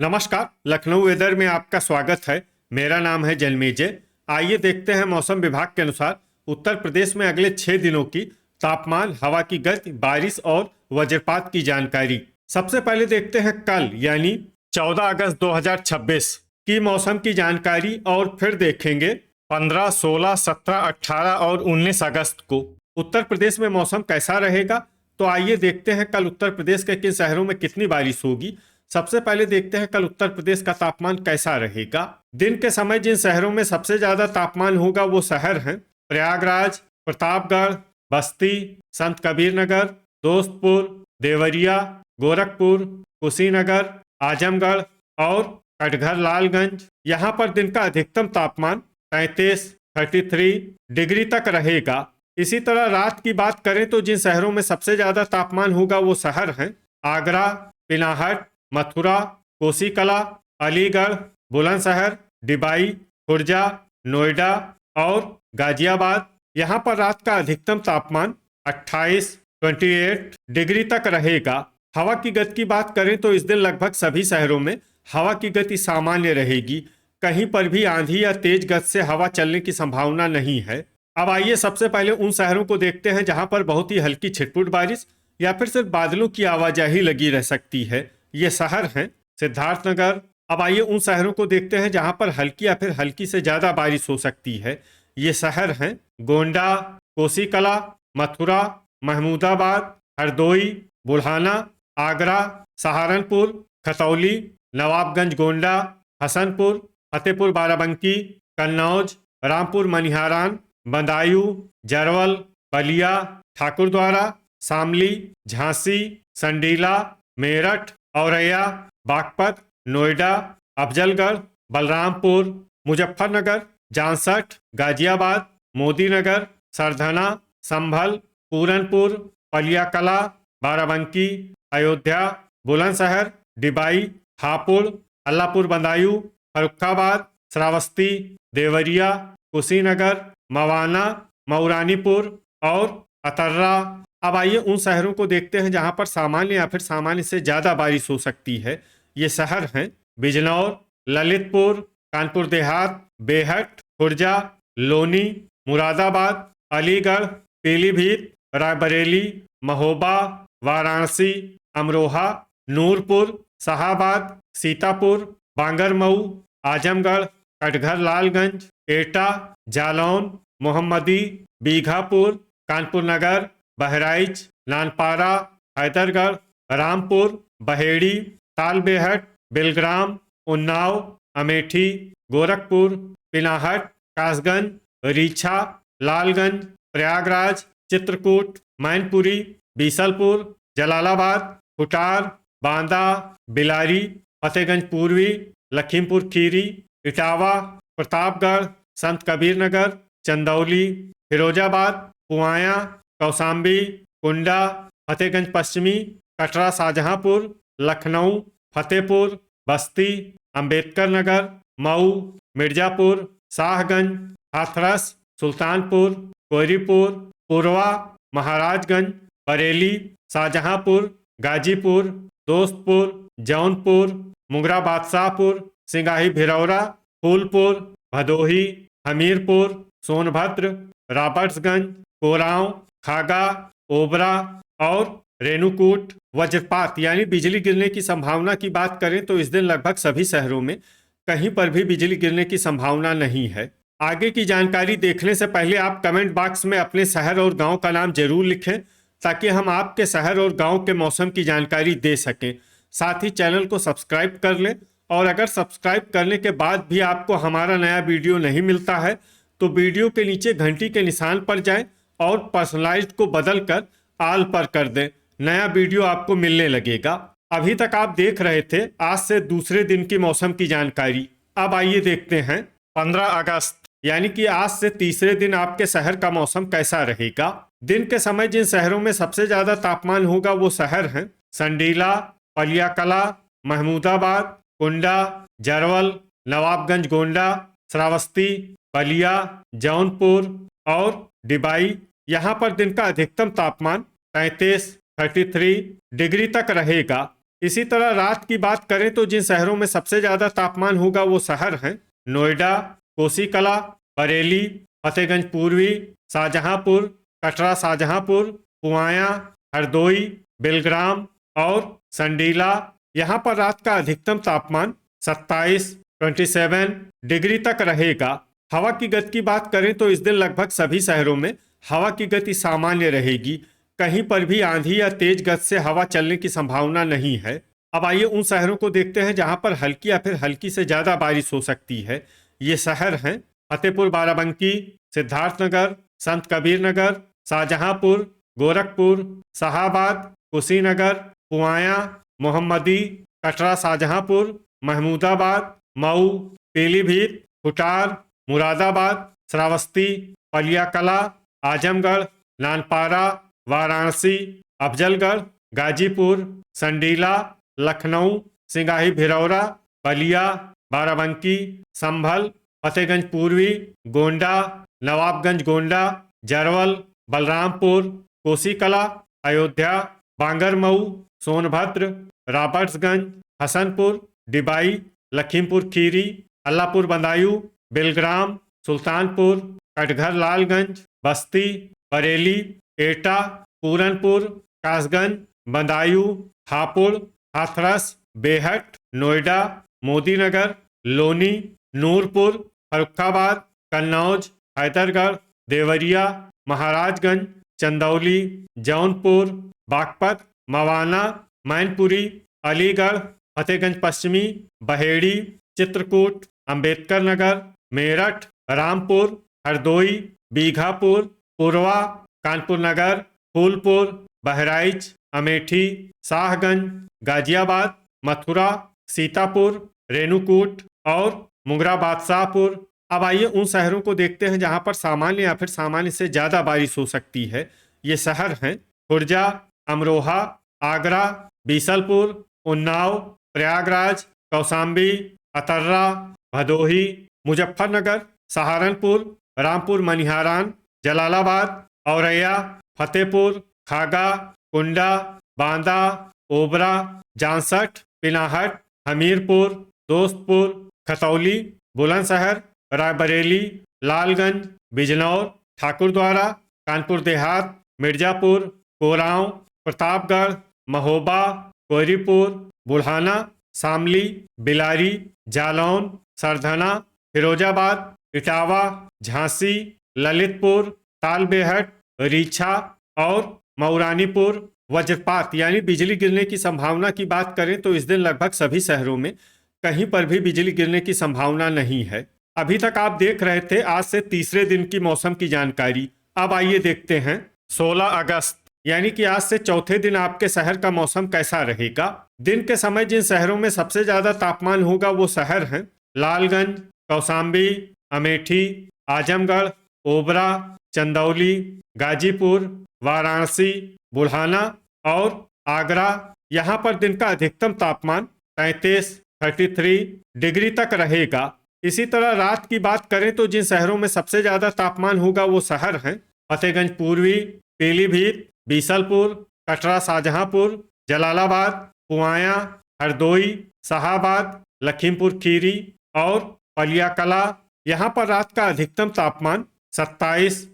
नमस्कार, लखनऊ वेदर में आपका स्वागत है। मेरा नाम है जन्मेजय। आइए देखते हैं मौसम विभाग के अनुसार उत्तर प्रदेश में अगले 6 दिनों की तापमान, हवा की गति, बारिश और वज्रपात की जानकारी। सबसे पहले देखते हैं कल यानी 14 अगस्त 2026 की मौसम की जानकारी और फिर देखेंगे 15, 16, 17, 18 और 19 अगस्त को उत्तर प्रदेश में मौसम कैसा रहेगा। तो आइए देखते हैं कल उत्तर प्रदेश के किन शहरों में कितनी बारिश होगी। सबसे पहले देखते हैं कल उत्तर प्रदेश का तापमान कैसा रहेगा। दिन के समय जिन शहरों में सबसे ज्यादा तापमान होगा वो शहर हैं प्रयागराज, प्रतापगढ़, बस्ती, संत कबीर नगर, दोस्तपुर, देवरिया, गोरखपुर, कुशीनगर, आजमगढ़ और कटघर लालगंज। यहाँ पर दिन का अधिकतम तापमान 33 डिग्री तक रहेगा। इसी तरह रात की बात करें तो जिन शहरों में सबसे ज्यादा तापमान होगा वो शहर हैं आगरा, पिनाहट, मथुरा, कोसीकला, अलीगढ़, बुलंदशहर, डिबाई, खुर्जा, नोएडा और गाजियाबाद। यहाँ पर रात का अधिकतम तापमान 28 डिग्री तक रहेगा। हवा की गति की बात करें तो इस दिन लगभग सभी शहरों में हवा की गति सामान्य रहेगी। कहीं पर भी आंधी या तेज गति से हवा चलने की संभावना नहीं है। अब आइए सबसे पहले उन शहरों को देखते हैं जहां पर बहुत ही हल्की छिटपुट बारिश या फिर सिर्फ बादलों की आवाजाही लगी रह सकती है। ये शहर हैं सिद्धार्थनगर। अब आइए उन शहरों को देखते हैं जहां पर हल्की या फिर हल्की से ज्यादा बारिश हो सकती है। ये शहर हैं गोंडा, कोसीकला, मथुरा, महमूदाबाद, हरदोई, बुढ़ाना, आगरा, सहारनपुर, खतौली, नवाबगंज गोंडा, हसनपुर, फतेहपुर बाराबंकी, कन्नौज, रामपुर मनिहारान, बदायूं, जरवल, बलिया, ठाकुरद्वारा, शामली, झांसी, संडीला, मेरठ, औरैया, बागपत, नोएडा, अफजलगढ़, बलरामपुर, मुजफ्फरनगर, जांसठ, गाजियाबाद, मोदीनगर, सरधना, संभल, पूरनपुर, पलियाकला, बाराबंकी, अयोध्या, बुलंदशहर, डिबाई, हापुड़, अल्लापुर बदायूं, फर्रुखाबाद, श्रावस्ती, देवरिया, कुशीनगर, मवाना, मऊरानीपुर और अतर्रा। अब आइए उन शहरों को देखते हैं जहां पर सामान्य या फिर सामान्य से ज्यादा बारिश हो सकती है। ये शहर हैं बिजनौर, ललितपुर, कानपुर देहात, बेहट, खुर्जा, लोनी, मुरादाबाद, अलीगढ़, पीलीभीत, रायबरेली, महोबा, वाराणसी, अमरोहा, नूरपुर, शाहाबाद, सीतापुर, बांगरमऊ, आजमगढ़, कटघर लालगंज, एटा, जालौन, मोहम्मदी, बीघापुर, कानपुर नगर, बहराइच, नानपारा, हैदरगढ़, रामपुर, बहेड़ी, तालबेहट, बिलग्राम, उन्नाव, अमेठी, गोरखपुर, पिनाहट, कासगंज, रीछा, लालगंज, प्रयागराज, चित्रकूट, मैनपुरी, बीसलपुर, जलालाबाद, खुटार, बांदा, बिलारी, फतेहगंज पूर्वी, लखीमपुर खीरी, इटावा, प्रतापगढ़, संत कबीर नगर, चंदौली, फिरोजाबाद, पुआया, कौसाम्बी, कुंडा, फतेहगंज पश्चिमी, कटरा शाहजहांपुर, लखनऊ, फतेहपुर, बस्ती, अंबेडकर नगर, मऊ, मिर्जापुर, शाहगंज, हाथरस, सुल्तानपुर, कोयरीपुर, पूर्वा, महाराजगंज, बरेली, शाहजहांपुर, गाजीपुर, दोस्तपुर, जौनपुर, मुगरा बादशाहपुर, सिंगाही भिरौरा, फूलपुर, भदोही, हमीरपुर, सोनभद्र, रॉबर्ट्सगंज, कोरांव, खागा, ओबरा और रेणुकूट। वज्रपात यानी बिजली गिरने की संभावना की बात करें तो इस दिन लगभग सभी शहरों में कहीं पर भी बिजली गिरने की संभावना नहीं है। आगे की जानकारी देखने से पहले आप कमेंट बॉक्स में अपने शहर और गांव का नाम जरूर लिखें ताकि हम आपके शहर और गांव के मौसम की जानकारी दे सकें। साथ ही चैनल को सब्सक्राइब कर लें और अगर सब्सक्राइब करने के बाद भी आपको हमारा नया वीडियो नहीं मिलता है तो वीडियो के नीचे घंटी के निशान पर जाएं और पर्सनलाइज्ड को बदलकर आल पर कर दें। नया वीडियो आपको मिलने लगेगा। अभी तक आप देख रहे थे आज से दूसरे दिन की मौसम की जानकारी। अब आइए देखते हैं 15 अगस्त यानी कि आज से तीसरे दिन आपके शहर का मौसम कैसा रहेगा। दिन के समय जिन शहरों में सबसे ज्यादा तापमान होगा वो शहर हैं संडीला, पलियाकला, महमूदाबाद, कुंडा, जरवल, नवाबगंज गोंडा, श्रावस्ती, बलिया, जौनपुर और डिबाई। यहाँ पर दिन का अधिकतम तापमान 33 डिग्री तक रहेगा। इसी तरह रात की बात करें तो जिन शहरों में सबसे ज्यादा तापमान होगा वो शहर हैं नोएडा, कोसीकला, बरेली, फतेहगंज पूर्वी, शाहजहांपुर, कटरा शाहजहांपुर, पुआया, हरदोई, बेलग्राम और संडीला। यहाँ पर रात का अधिकतम तापमान 27 डिग्री तक रहेगा। हवा की गति की बात करें तो इस दिन लगभग सभी शहरों में हवा की गति सामान्य रहेगी। कहीं पर भी आंधी या तेज गति से हवा चलने की संभावना नहीं है। अब आइए उन शहरों को देखते हैं जहां पर हल्की या फिर हल्की से ज्यादा बारिश हो सकती है। ये शहर हैं फतेहपुर बाराबंकी, सिद्धार्थनगर, संत कबीर नगर, शाहजहांपुर, गोरखपुर, शाहाबाद, कुशीनगर, पुआया, मोहम्मदी, कटरा शाहजहांपुर, महमूदाबाद, मऊ, पीलीभीत, खुटार, मुरादाबाद, श्रावस्ती, पलियाकला, आजमगढ़, नानपारा, वाराणसी, अफजलगढ़, गाजीपुर, संडीला, लखनऊ, सिंगाही भिरौरा, बलिया, बाराबंकी, संभल, फतेहगंज पूर्वी, गोंडा, नवाबगंज गोंडा, जरवल, बलरामपुर, कोसीकला, अयोध्या, बांगरमऊ, सोनभद्र, रॉबर्ट्सगंज, हसनपुर, डिबाई, लखीमपुर खीरी, अल्लापुर बदायूं, बेलग्राम, सुल्तानपुर, कटघर लालगंज, बस्ती, बरेली, एटा, पूरनपुर, कासगंज, बदायूं, हापुड़, हाथरस, बेहट, नोएडा, मोदीनगर, लोनी, नूरपुर, फर्रुखाबाद, कन्नौज, हैदरगढ़, देवरिया, महाराजगंज, चंदौली, जौनपुर, बागपत, मवाना, मैनपुरी, अलीगढ़, फतेहगंज पश्चिमी, बहेड़ी, चित्रकूट, अंबेडकर नगर, मेरठ, रामपुर, हरदोई, बीघापुर, पुरवा, कानपुर नगर, फूलपुर, बहराइच, अमेठी, शाहगंज, गाजियाबाद, मथुरा, सीतापुर, रेणुकूट और मुंगरा बादशाहपुर। अब आइए उन शहरों को देखते हैं जहां पर सामान्य या फिर सामान्य से ज्यादा बारिश हो सकती है। ये शहर हैं खुर्जा, अमरोहा, आगरा, बीसलपुर, उन्नाव, प्रयागराज, कौशाम्बी, अतर्रा, भदोही, मुजफ्फरनगर, सहारनपुर, रामपुर मनिहारान, जलालाबाद, औरैया, फतेहपुर, खागा, कुंडा, बांदा, ओबरा, जांसठ, पिनाहट, हमीरपुर, दोस्तपुर, खतौली, बुलंदशहर, रायबरेली, लालगंज, बिजनौर, ठाकुरद्वारा, कानपुर देहात, मिर्जापुर, कोरांव, प्रतापगढ़, महोबा, कोयरीपुर, बुढ़ाना, शामली, बिलारी, जालौन, सरधना, फिरोजाबाद, इटावा, झांसी, ललितपुर, तालबेहट, रीछा और मऊरानीपुर। वज्रपात यानी बिजली गिरने की संभावना की बात करें तो इस दिन लगभग सभी शहरों में कहीं पर भी बिजली गिरने की संभावना नहीं है। अभी तक आप देख रहे थे आज से तीसरे दिन की मौसम की जानकारी। अब आइए देखते हैं 16 अगस्त यानी कि आज से चौथे दिन आपके शहर का मौसम कैसा रहेगा। दिन के समय जिन शहरों में सबसे ज्यादा तापमान होगा वो शहर हैं लालगंज, कौशाम्बी, अमेठी, आजमगढ़, ओबरा, चंदौली, गाजीपुर, वाराणसी, बुढ़ाना और आगरा। यहाँ पर दिन का अधिकतम तापमान 33 डिग्री तक रहेगा। इसी तरह रात की बात करें तो जिन शहरों में सबसे ज्यादा तापमान होगा वो शहर हैं फतेहगंज पूर्वी, पीलीभीत, बीसलपुर, कटरा शाहजहांपुर, जलालाबाद, पुआया, हरदोई, शाहाबाद, लखीमपुर खीरी और पलियाकला। यहाँ पर रात का अधिकतम तापमान 27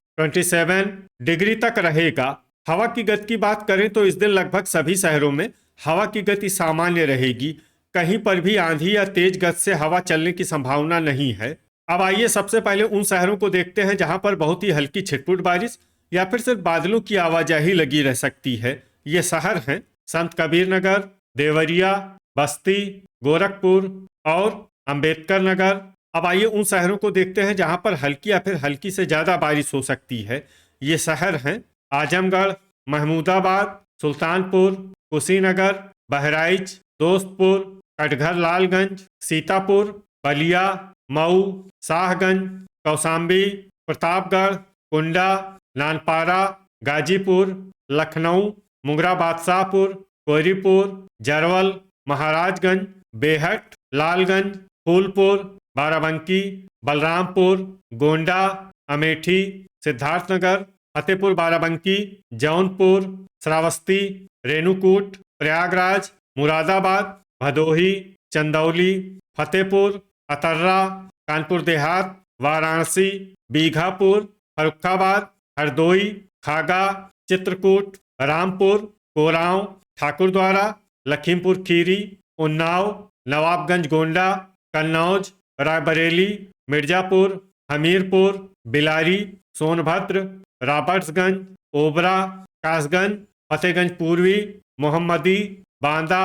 डिग्री तक रहेगा। हवा की गति की बात करें तो इस दिन लगभग सभी शहरों में हवा की गति सामान्य रहेगी। कहीं पर भी आंधी या तेज गति से हवा चलने की संभावना नहीं है। अब आइए सबसे पहले उन शहरों को देखते हैं जहां पर बहुत ही हल्की छिटपुट बारिश या फिर सिर्फ बादलों की आवाजाही लगी रह सकती है। ये शहर हैं संत कबीर नगर, देवरिया, बस्ती, गोरखपुर और अंबेडकर नगर। अब आइए उन शहरों को देखते हैं जहां पर हल्की या फिर हल्की से ज्यादा बारिश हो सकती है। ये शहर हैं आजमगढ़, महमूदाबाद, सुल्तानपुर, कुशीनगर, बहराइच, दोस्तपुर, कटघर लालगंज, सीतापुर, बलिया, मऊ, शाहगंज, कौशाम्बी, प्रतापगढ़, कुंडा, नानपारा, गाजीपुर, लखनऊ, मुंगरा बादशाहपुर, कोयरीपुर, जरवल, महाराजगंज, बेहट, लालगंज, फूलपुर, बाराबंकी, बलरामपुर, गोंडा, अमेठी, सिद्धार्थनगर, फतेहपुर बाराबंकी, जौनपुर, श्रावस्ती, रेणुकूट, प्रयागराज, मुरादाबाद, भदोही, चंदौली, फतेहपुर, अतर्रा, कानपुर देहात, वाराणसी, बीघापुर, फर्रुखाबाद, हरदोई, खागा, चित्रकूट, रामपुर, कोरांव, ठाकुरद्वारा, लखीमपुर खीरी, उन्नाव, नवाबगंज गोंडा, कन्नौज, रायबरेली, मिर्जापुर, हमीरपुर, बिलारी, सोनभद्र, रॉबर्ट्सगंज, ओबरा, कासगंज, फतेहगंज पूर्वी, मोहम्मदी, बांदा,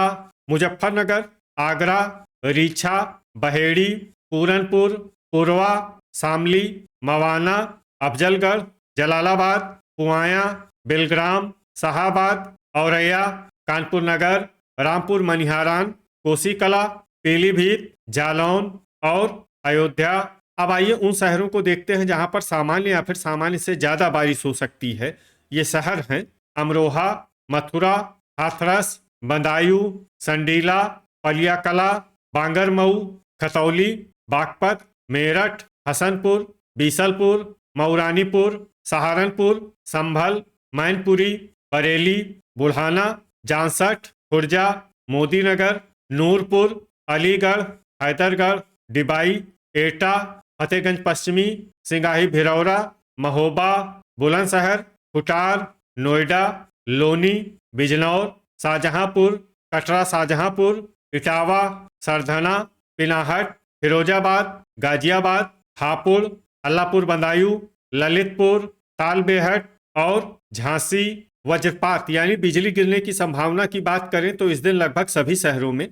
मुजफ्फरनगर, आगरा, रीछा, बहेड़ी, पूरनपुर, पुरवा, शामली, मवाना, अफजलगढ़, जलालाबाद, पुआया, बिलग्राम, शाहाबाद, औरैया, कानपुर नगर, रामपुर मनिहारान, कोसीकला, पीलीभीत, जालौन और अयोध्या। अब आइए उन शहरों को देखते हैं जहां पर सामान्य या फिर सामान्य से ज्यादा बारिश हो सकती है। ये शहर हैं अमरोहा, मथुरा, हाथरस, बदायूं, संडीला, पलियाकला, बांगरमऊ, खतौली, बागपत, मेरठ, हसनपुर, बीसलपुर, मऊरानीपुर, सहारनपुर, संभल, मैनपुरी, बरेली, बुढ़ाना, जांसठ, खुर्जा, मोदीनगर, नूरपुर, अलीगढ़, हैदरगढ़, डिबाई, एटा, फतेहगंज पश्चिमी, सिंगाही भिरौरा, महोबा, बुलंदशहर, खुटार, नोएडा, लोनी, बिजनौर, शाहजहांपुर, कटरा शाहजहांपुर, इटावा, सरधना, पिनाहट, फिरोजाबाद, गाजियाबाद, हापुड़, अल्लापुर बदायूं, ललितपुर, तालबेहट और झांसी। वज्रपात यानी बिजली गिरने की संभावना की बात करें तो इस दिन लगभग सभी शहरों में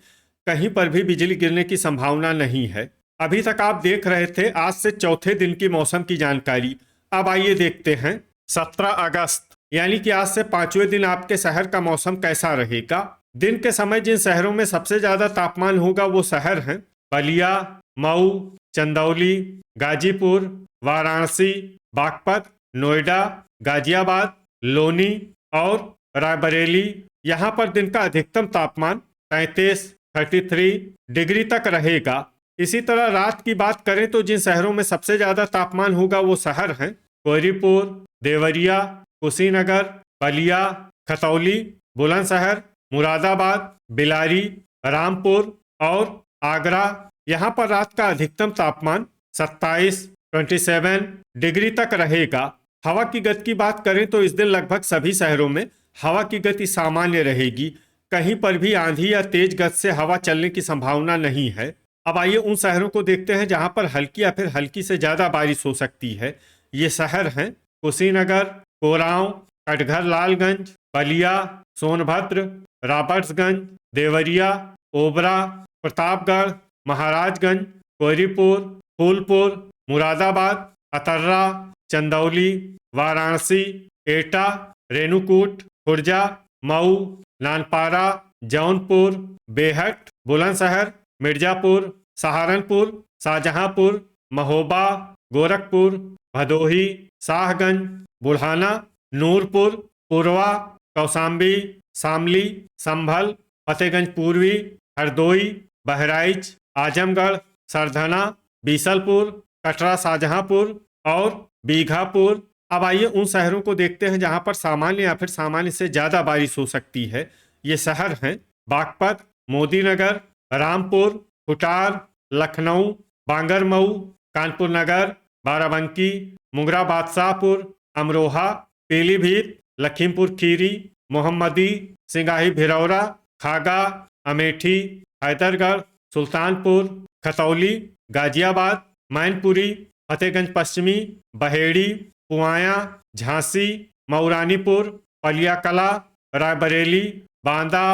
कहीं पर भी बिजली गिरने की संभावना नहीं है। अभी तक आप देख रहे थे आज से चौथे दिन की मौसम की जानकारी। अब आइए देखते हैं 17 अगस्त यानी कि आज से पांचवें दिन आपके शहर का मौसम कैसा रहेगा। दिन के समय जिन शहरों में सबसे ज्यादा तापमान होगा वो शहर हैं बलिया, मऊ, चंदौली, गाजीपुर, वाराणसी, बागपत, नोएडा, गाजियाबाद, लोनी और रायबरेली। यहाँ पर दिन का अधिकतम तापमान 33 डिग्री तक रहेगा। इसी तरह रात की बात करें तो जिन शहरों में सबसे ज्यादा तापमान होगा वो शहर हैं कोहरीपुर, देवरिया, कुशीनगर, बलिया, खतौली, बुलंदशहर, मुरादाबाद, बिलारी, रामपुर और आगरा। यहाँ पर रात का अधिकतम तापमान 27 डिग्री तक रहेगा। हवा की गति की बात करें तो इस दिन लगभग सभी शहरों में हवा की गति सामान्य रहेगी। कहीं पर भी आंधी या तेज गति से हवा चलने की संभावना नहीं है। अब आइए उन शहरों को देखते हैं जहां पर हल्की या फिर हल्की से ज्यादा बारिश हो सकती है। ये शहर हैं कुशीनगर, कोरांव, कटघर लालगंज, बलिया, सोनभद्र, रॉबर्ट्सगंज, देवरिया, ओबरा, प्रतापगढ़, महाराजगंज, कोहरीपुर, फूलपुर, मुरादाबाद, अतर्रा, चंदौली, वाराणसी, एटा, रेणुकूट, खुर्जा, मऊ, नानपारा, जौनपुर, बेहट, बुलंदशहर, मिर्जापुर, सहारनपुर, शाहजहांपुर, महोबा, गोरखपुर, भदोही, शाहगंज, बुढ़ाना, नूरपुर, पुरवा, कौशाम्बी, शामली, संभल, फतेहगंज पूर्वी, हरदोई, बहराइच, आजमगढ़, सरधना, बीसलपुर, कटरा शाहजहांपुर और बीघापुर। अब आइए उन शहरों को देखते हैं जहां पर सामान्य या फिर सामान्य से ज्यादा बारिश हो सकती है। ये शहर हैं बागपत, मोदीनगर, रामपुर, खुटार, लखनऊ, बांगरमऊ, कानपुर नगर, बाराबंकी, मुंगरा बादशाहपुर, अमरोहा, पीलीभीत, लखीमपुर खीरी, मोहम्मदी, सिंगाही भिरौरा, खागा, अमेठी, हैदरगढ़, सुल्तानपुर, खतौली, गाजियाबाद, मैनपुरी, फतेहगंज पश्चिमी, बहेड़ी, पुआया, झांसी, मऊरानीपुर, पलियाकला, रायबरेली, बांदा,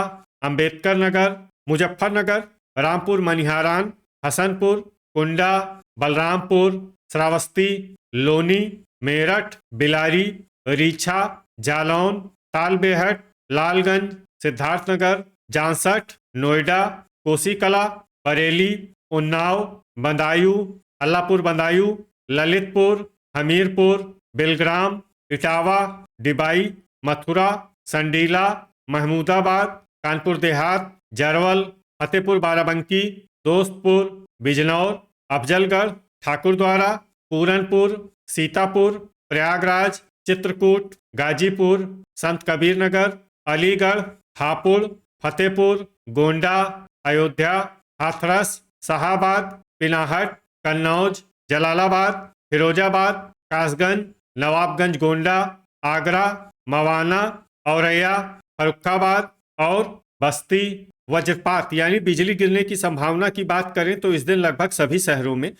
अंबेडकर नगर, मुजफ्फरनगर, रामपुर मनिहारान, हसनपुर, कुंडा, बलरामपुर, श्रावस्ती, लोनी, मेरठ, बिलारी, रीछा, जालौन, तालबेहट, लालगंज, सिद्धार्थनगर, जांसठ, नोएडा, कोसीकला, बरेली, उन्नाव, बदायूं, अल्लापुर बदायूं, ललितपुर, हमीरपुर, बिलग्राम, इटावा, डिबाई, मथुरा, संडीला, महमूदाबाद, कानपुर देहात, जरवल, फतेहपुर बाराबंकी, दोस्तपुर, बिजनौर, अफजलगढ़, ठाकुरद्वारा, पूरनपुर, सीतापुर, प्रयागराज, चित्रकूट, गाजीपुर, संत कबीर नगर, अलीगढ़, हापुड़, फतेहपुर, गोंडा, अयोध्या, हाथरस, शाहाबाद, पिनाहट, कन्नौज, जलालाबाद, फिरोजाबाद, कासगंज, नवाबगंज गोंडा, आगरा, मवाना, औरैया, फर्रुखाबाद और बस्ती। वज्रपात यानी बिजली गिरने की संभावना की बात करें तो इस दिन लगभग सभी शहरों में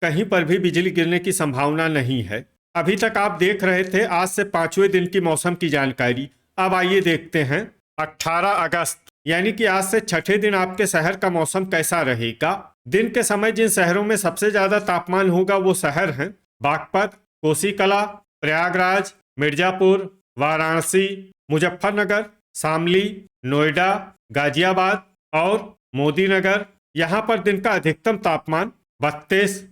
कहीं पर भी बिजली गिरने की संभावना नहीं है। अभी तक आप देख रहे थे आज से 5वें दिन की मौसम की जानकारी। अब आइए देखते हैं 18 अगस्त यानी कि आज से छठे दिन आपके शहर का मौसम कैसा रहेगा। दिन के समय जिन शहरों में सबसे ज्यादा तापमान होगा वो शहर हैं बागपत, कोसीकला, प्रयागराज, मिर्जापुर, वाराणसी, मुजफ्फरनगर, शामली, नोएडा, गाजियाबाद और मोदीनगर। यहाँ पर दिन का अधिकतम तापमान 32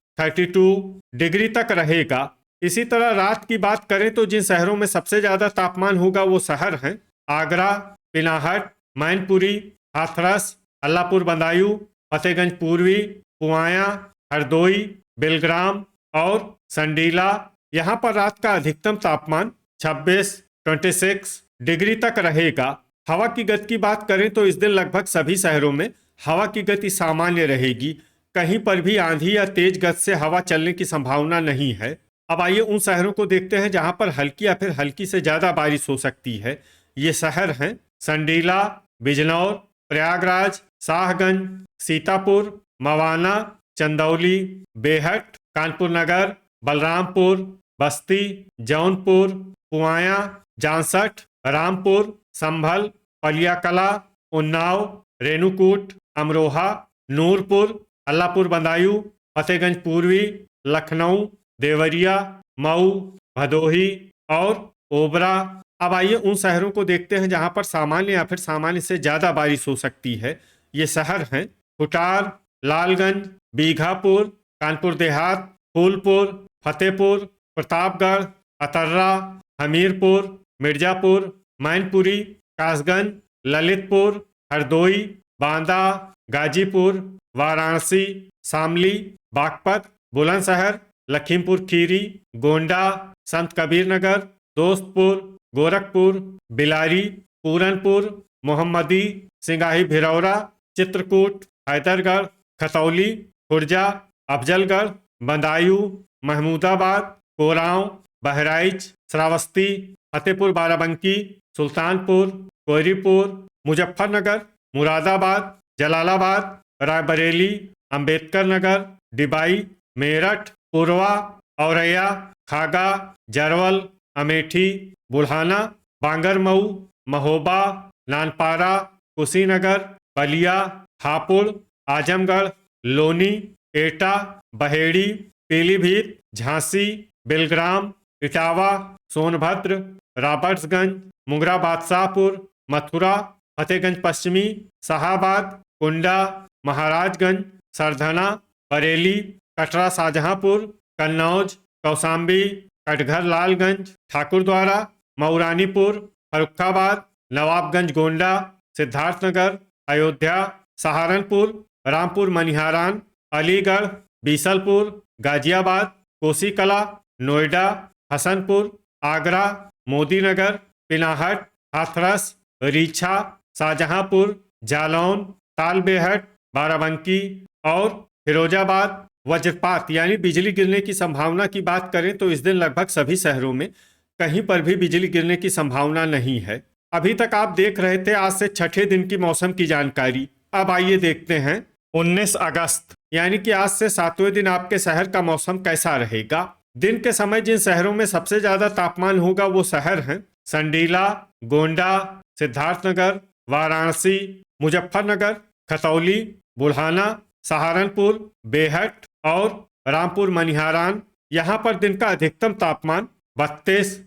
डिग्री तक रहेगा। इसी तरह रात की बात करें तो जिन शहरों में सबसे ज्यादा तापमान होगा वो शहर हैं आगरा, पिनाहट, मैनपुरी, हाथरस, अल्लापुर बदायूं, फतेहगंज पूर्वी, पुआया, हरदोई, बेलग्राम और संडीला। यहाँ पर रात का अधिकतम तापमान 26 डिग्री तक रहेगा। हवा की गति की बात करें तो इस दिन लगभग सभी शहरों में हवा की गति सामान्य रहेगी। कहीं पर भी आंधी या तेज गति से हवा चलने की संभावना नहीं है। अब आइए उन शहरों को देखते हैं जहां पर हल्की या फिर हल्की से ज्यादा बारिश हो सकती है। ये शहर हैं संडीला, बिजनौर, प्रयागराज, शाहगंज, सीतापुर, मवाना, चंदौली, बेहट, कानपुर नगर, बलरामपुर, बस्ती, जौनपुर, पुआया, जांसठ, रामपुर, संभल, पलियाकला, उन्नाव, रेणुकूट, अमरोहा, नूरपुर, अल्लापुर बदायूं, फतेहगंज पूर्वी, लखनऊ, देवरिया, मऊ, भदोही और ओबरा। अब आइए उन शहरों को देखते हैं जहां पर सामान्य या फिर सामान्य से ज्यादा बारिश हो सकती है। ये शहर हैं खुटार, लालगंज, बीघापुर, कानपुर देहात, फूलपुर, फतेहपुर, प्रतापगढ़, अतर्रा, हमीरपुर, मिर्जापुर, मैनपुरी, कासगंज, ललितपुर, हरदोई, बांदा, गाजीपुर, वाराणसी, शामली, बागपत, बुलंदशहर, लखीमपुर खीरी, गोंडा, संत कबीर नगर, दोस्तपुर, गोरखपुर, बिलारी, पूरनपुर, मोहम्मदी, सिंगाही भिरौरा, चित्रकूट, हैदरगढ़, खतौली, खुर्जा, अफजलगढ़, बदायूं, महमूदाबाद, कोरांव, बहराइच, श्रावस्ती, फतेहपुर बाराबंकी, सुल्तानपुर, कोयरीपुर, मुजफ्फरनगर, मुरादाबाद, जलालाबाद, रायबरेली, अंबेडकर नगर, डिबाई, मेरठ, पुरवा, औरैया, खागा, जरवल, अमेठी, बुल्हाना, बांगरमऊ, महोबा, नानपारा, कुशीनगर, बलिया, हापुड़, आजमगढ़, लोनी, एटा, बहेड़ी, पीलीभीत, झांसी, बेलग्राम, इटावा, सोनभद्र, रॉबर्ट्सगंज, मुंगरा बादशाहपुर, मथुरा, फतेहगंज पश्चिमी, शाहाबाद, कुंडा, महाराजगंज, सरधना, बरेली, कटरा शाहजहांपुर, कन्नौज, कौशाम्बी, कटघर लालगंज, ठाकुरद्वारा, मऊरानीपुर, फर्रुखाबाद, नवाबगंज गोंडा, सिद्धार्थनगर, अयोध्या, सहारनपुर, रामपुर मनिहारान, अलीगढ़, बीसलपुर, गाजियाबाद, कोसीकला, नोएडा, हसनपुर, आगरा, मोदीनगर, पिनाहट, हाथरस, रीछा, शाहजहांपुर, जालौन, तालबेहट, बाराबंकी और फिरोजाबाद। वज्रपात यानी बिजली गिरने की संभावना की बात करें तो इस दिन लगभग सभी शहरों में कहीं पर भी बिजली गिरने की संभावना नहीं है। अभी तक आप देख रहे थे आज से छठे दिन की मौसम की जानकारी। अब आइए देखते हैं 19 अगस्त यानी कि आज से 7वें दिन आपके शहर का मौसम कैसा रहेगा। दिन के समय जिन शहरों में सबसे ज्यादा तापमान होगा वो शहर हैं संडीला, गोंडा, सिद्धार्थनगर, वाराणसी, मुजफ्फरनगर, खतौली, बुल्हाना, सहारनपुर, बेहट और रामपुर मनिहारान। यहाँ पर दिन का अधिकतम तापमान 32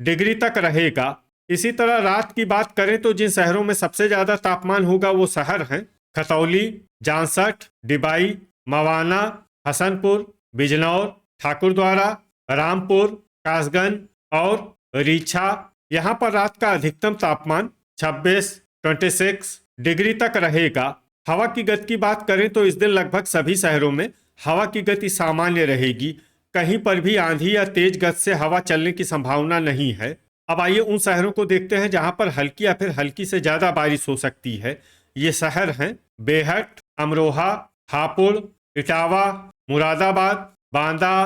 डिग्री तक रहेगा। इसी तरह रात की बात करें तो जिन शहरों में सबसे ज्यादा तापमान होगा वो शहर हैं खतौली, जांसठ, डिबाई, मवाना, हसनपुर, बिजनौर, ठाकुरद्वारा, रामपुर, कासगंज और रीछा। यहाँ पर रात का अधिकतम तापमान 26 डिग्री तक रहेगा। हवा की गति की बात करें तो इस दिन लगभग सभी शहरों में हवा की गति सामान्य रहेगी। कहीं पर भी आंधी या तेज गति से हवा चलने की संभावना नहीं है। अब आइए उन शहरों को देखते हैं जहां पर हल्की या फिर हल्की से ज्यादा बारिश हो सकती है। ये शहर हैं बेहट, अमरोहा, हापुड़, इटावा, मुरादाबाद, बांदा,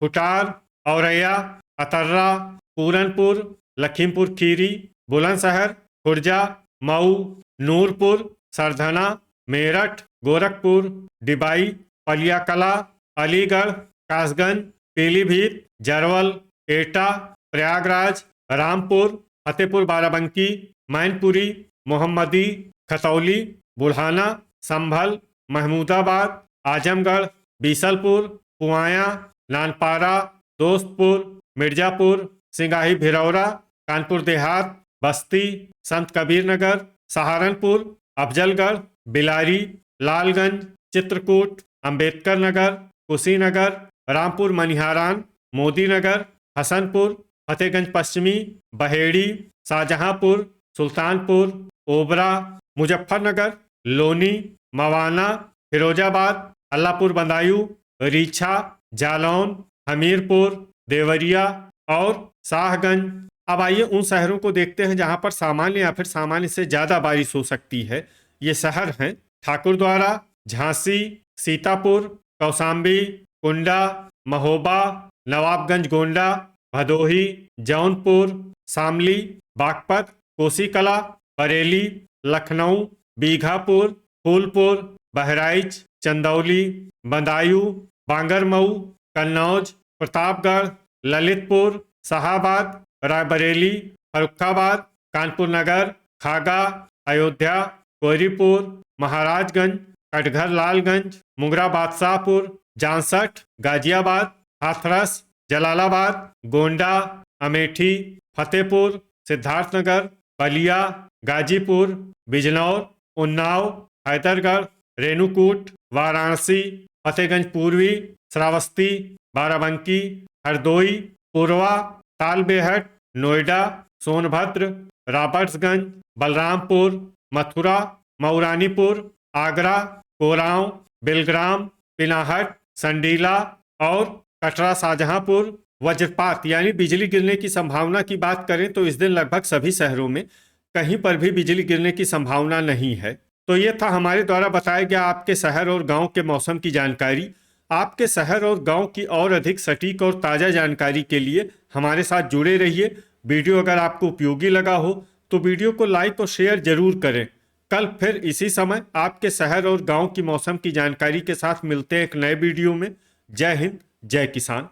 खुटार, औरैया, अतर्रा, पूरनपुर, लखीमपुर खीरी, बुलंदशहर, खुर्जा, मऊ, नूरपुर, सरधना, मेरठ, गोरखपुर, डिबाई, पलियाकला, अलीगढ़, कासगंज, पीलीभीत, जरवल, एटा, प्रयागराज, रामपुर, फतेहपुर बाराबंकी, मैनपुरी, मोहम्मदी, खतौली, बुढ़ाना, संभल, महमूदाबाद, आजमगढ़, बीसलपुर, पुआया, नानपारा, दोस्तपुर, मिर्जापुर, सिंगाही भिरौरा, कानपुर देहात, बस्ती, संत कबीर नगर, सहारनपुर, अफजलगढ़, बिलारी, लालगंज, चित्रकूट, अंबेडकर नगर, कुशीनगर, रामपुर मनिहारान, मोदी नगर, हसनपुर, फतेहगंज पश्चिमी, बहेड़ी, शाहजहांपुर, सुल्तानपुर, ओबरा, मुजफ्फरनगर, लोनी, मवाना, फिरोजाबाद, अल्लाहपुर बदायूं, रीछा, जालौन, हमीरपुर, देवरिया और शाहगंज। अब आइए उन शहरों को देखते हैं जहां पर सामान्य या फिर सामान्य से ज्यादा बारिश हो सकती है। ये शहर हैं ठाकुरद्वारा, झांसी, सीतापुर, कौशाम्बी, कुंडा, महोबा, नवाबगंज गोंडा, भदोही, जौनपुर, शामली, बागपत, कोसीकला, बरेली, लखनऊ, बीघापुर, फूलपुर, बहराइच, चंदौली, बदायूं, बांगरमऊ, कन्नौज, प्रतापगढ़, ललितपुर, शाहाबाद, रायबरेली, फर्रुखाबाद, कानपुर नगर, खागा, अयोध्या, कोहरीपुर, महाराजगंज, कटघर लालगंज, मुंगरा बादशाहपुर, जांसठ, गाजियाबाद, हाथरस, जलालाबाद, गोंडा, अमेठी, फतेहपुर, सिद्धार्थनगर, बलिया, गाजीपुर, बिजनौर, उन्नाव, हैदरगढ़, रेणुकूट, वाराणसी, फतेहगंज पूर्वी, श्रावस्ती, बाराबंकी, हरदोई, पूर्वा, तालबेहट, नोएडा, सोनभद्र, रॉबर्ट्सगंज, बलरामपुर, मथुरा, मऊरानीपुर, आगरा, कोरांव, बिलग्राम, पिनाहट, संडीला और कटरा शाहजहांपुर। वज्रपात यानी बिजली गिरने की संभावना की बात करें तो इस दिन लगभग सभी शहरों में कहीं पर भी बिजली गिरने की संभावना नहीं है। तो ये था हमारे द्वारा बताया गया आपके शहर और गांव के मौसम की जानकारी। आपके शहर और गांव की और अधिक सटीक और ताज़ा जानकारी के लिए हमारे साथ जुड़े रहिए। वीडियो अगर आपको उपयोगी लगा हो तो वीडियो को लाइक और शेयर जरूर करें। कल फिर इसी समय आपके शहर और गांव की मौसम की जानकारी के साथ मिलते हैं एक नए वीडियो में। जय हिंद, जय किसान।